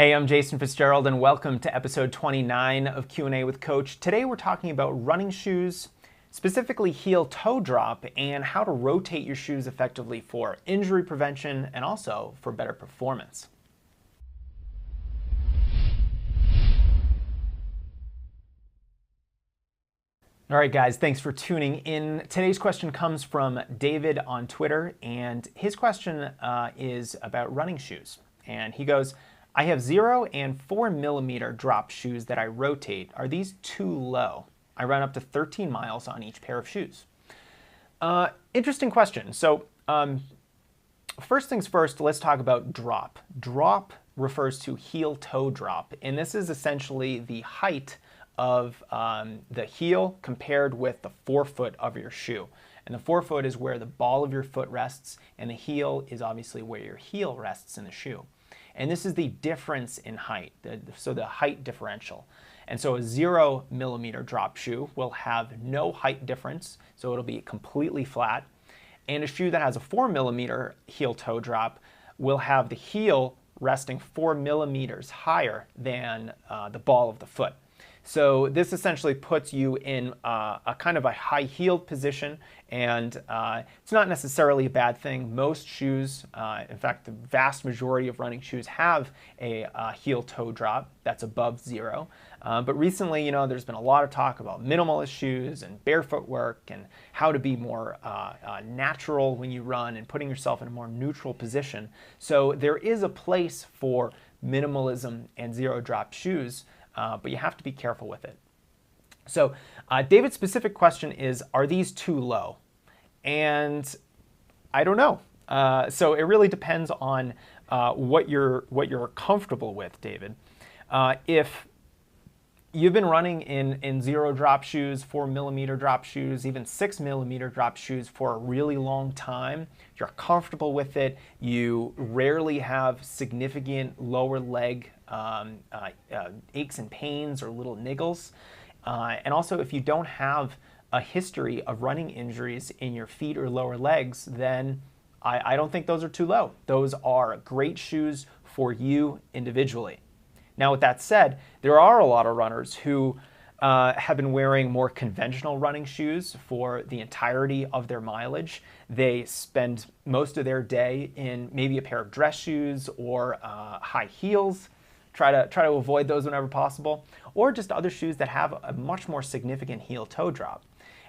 Hey, I'm Jason Fitzgerald, and welcome to episode 29 of Q&A with Coach. Today we're talking about running shoes, specifically heel-toe drop, and how to rotate your shoes effectively for injury prevention and also for better performance. All right, guys, thanks for tuning in. Today's question comes from David on Twitter, and his question is about running shoes. And he goes, I have 0 and 4 millimeter drop shoes that I rotate. Are these too low? I run up to 13 miles on each pair of shoes. Interesting question. So first things first, let's talk about drop. Drop refers to heel-toe drop, and this is essentially the height of the heel compared with the forefoot of your shoe. And the forefoot is where the ball of your foot rests, and the heel is obviously where your heel rests in the shoe. And this is the difference in height, so the height differential. And so a 0 millimeter drop shoe will have no height difference, so it'll be completely flat. And a shoe that has a 4 millimeter heel-toe drop will have the heel resting 4 millimeters higher than the ball of the foot. So this essentially puts you in a kind of a high-heeled position, and it's not necessarily a bad thing. Most shoes, in fact, the vast majority of running shoes have a heel-toe drop that's above 0. But recently, there's been a lot of talk about minimalist shoes and barefoot work and how to be more natural when you run and putting yourself in a more neutral position. So there is a place for minimalism and zero-drop shoes, but you have to be careful with it. So David's specific question is, are these too low? And I don't know. So it really depends on what you're comfortable with, David. If you've been running in 0 drop shoes, 4 millimeter drop shoes, even 6 millimeter drop shoes for a really long time, you're comfortable with it, you rarely have significant lower leg aches and pains or little niggles. And also, if you don't have a history of running injuries in your feet or lower legs, then I don't think those are too low. Those are great shoes for you individually. Now, with that said, there are a lot of runners who have been wearing more conventional running shoes for the entirety of their mileage. They spend most of their day in maybe a pair of dress shoes or high heels. Try to avoid those whenever possible, or just other shoes that have a much more significant heel-toe drop.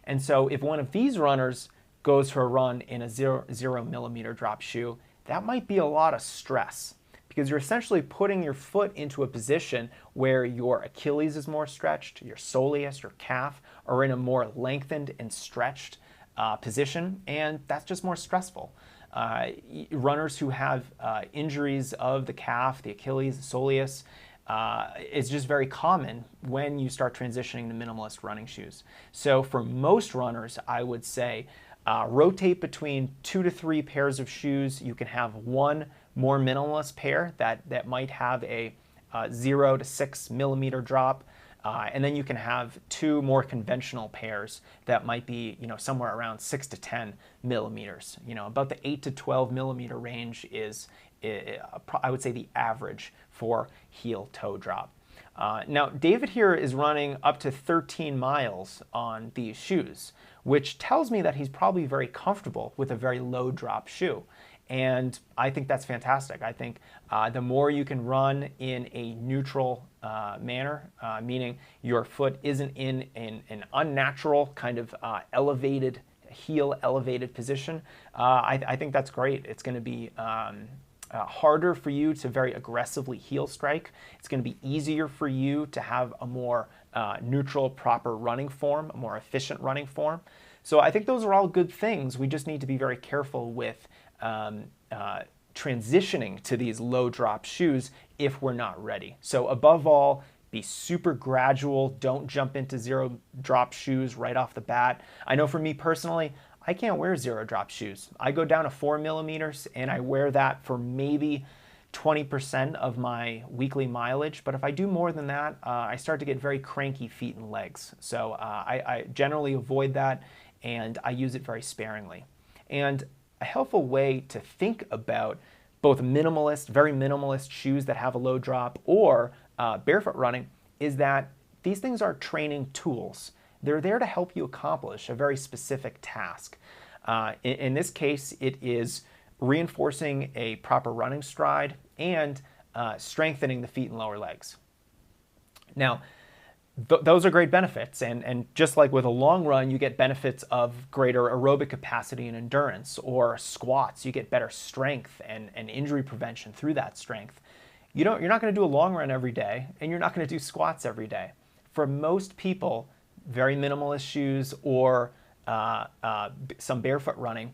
And so if one of these runners goes for a run in a 0 millimeter drop shoe, that might be a lot of stress, because you're essentially putting your foot into a position where your Achilles is more stretched, your soleus, your calf, are in a more lengthened and stretched position, and that's just more stressful. Runners who have injuries of the calf, the Achilles, the soleus, is just very common when you start transitioning to minimalist running shoes. So for most runners, I would say rotate between 2 to 3 pairs of shoes. You can have one more minimalist pair that might have a 0 to 6 millimeter drop. And then you can have 2 more conventional pairs that might be, somewhere around 6 to 10 millimeters. About the 8 to 12 millimeter range is, I would say, the average for heel-toe drop. Now, David here is running up to 13 miles on these shoes, which tells me that he's probably very comfortable with a very low drop shoe. And I think that's fantastic. I think the more you can run in a neutral manner, meaning your foot isn't in an unnatural kind of elevated position, I think that's great. It's going to be harder for you to very aggressively heel strike. It's going to be easier for you to have a more neutral, proper running form, a more efficient running form. So I think those are all good things. We just need to be very careful with transitioning to these low drop shoes if we're not ready. So above all, be super gradual. Don't jump into 0 drop shoes right off the bat. I know for me personally, I can't wear 0 drop shoes. I go down to 4 millimeters and I wear that for maybe 20% of my weekly mileage. But if I do more than that, I start to get very cranky feet and legs. So I generally avoid that, and I use it very sparingly. And a helpful way to think about both minimalist, very minimalist shoes that have a low drop or barefoot running is that these things are training tools. They're there to help you accomplish a very specific task. In this case, it is reinforcing a proper running stride and strengthening the feet and lower legs. Now, those are great benefits, and just like with a long run, you get benefits of greater aerobic capacity and endurance, or squats, you get better strength and injury prevention through that strength. You're not going to do a long run every day, and you're not going to do squats every day. For most people, very minimalist shoes or some barefoot running,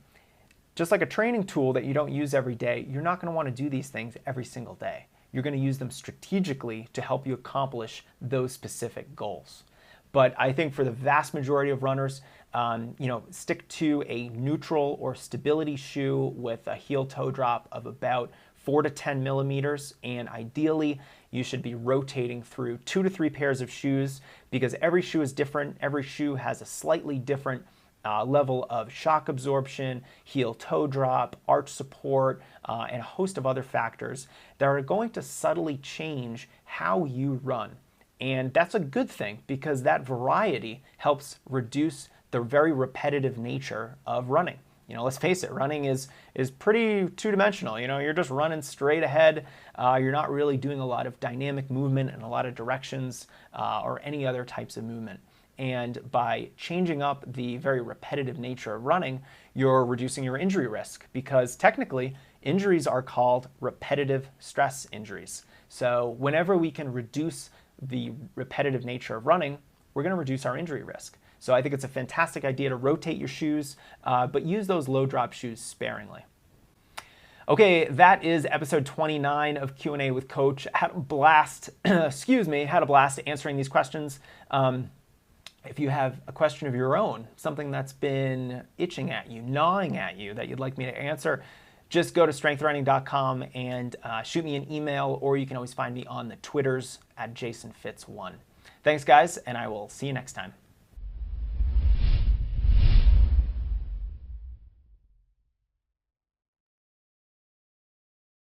just like a training tool that you don't use every day, you're not going to want to do these things every single day. You're going to use them strategically to help you accomplish those specific goals. But I think for the vast majority of runners, stick to a neutral or stability shoe with a heel-toe drop of about 4 to 10 millimeters, and ideally you should be rotating through 2 to 3 pairs of shoes because every shoe is different. Every shoe has a slightly different level of shock absorption, heel-toe drop, arch support, and a host of other factors that are going to subtly change how you run. And that's a good thing because that variety helps reduce the very repetitive nature of running. Let's face it, running is pretty two-dimensional. You're just running straight ahead. You're not really doing a lot of dynamic movement in a lot of directions or any other types of movement. And by changing up the very repetitive nature of running, you're reducing your injury risk because technically injuries are called repetitive stress injuries. So whenever we can reduce the repetitive nature of running, we're going to reduce our injury risk. So I think it's a fantastic idea to rotate your shoes, but use those low drop shoes sparingly. Okay, that is episode 29 of Q&A with Coach. Had a blast, had a blast answering these questions. If you have a question of your own, something that's been itching at you, gnawing at you that you'd like me to answer, just go to strengthrunning.com and shoot me an email, or you can always find me on the Twitters at JasonFitz1. Thanks, guys, and I will see you next time.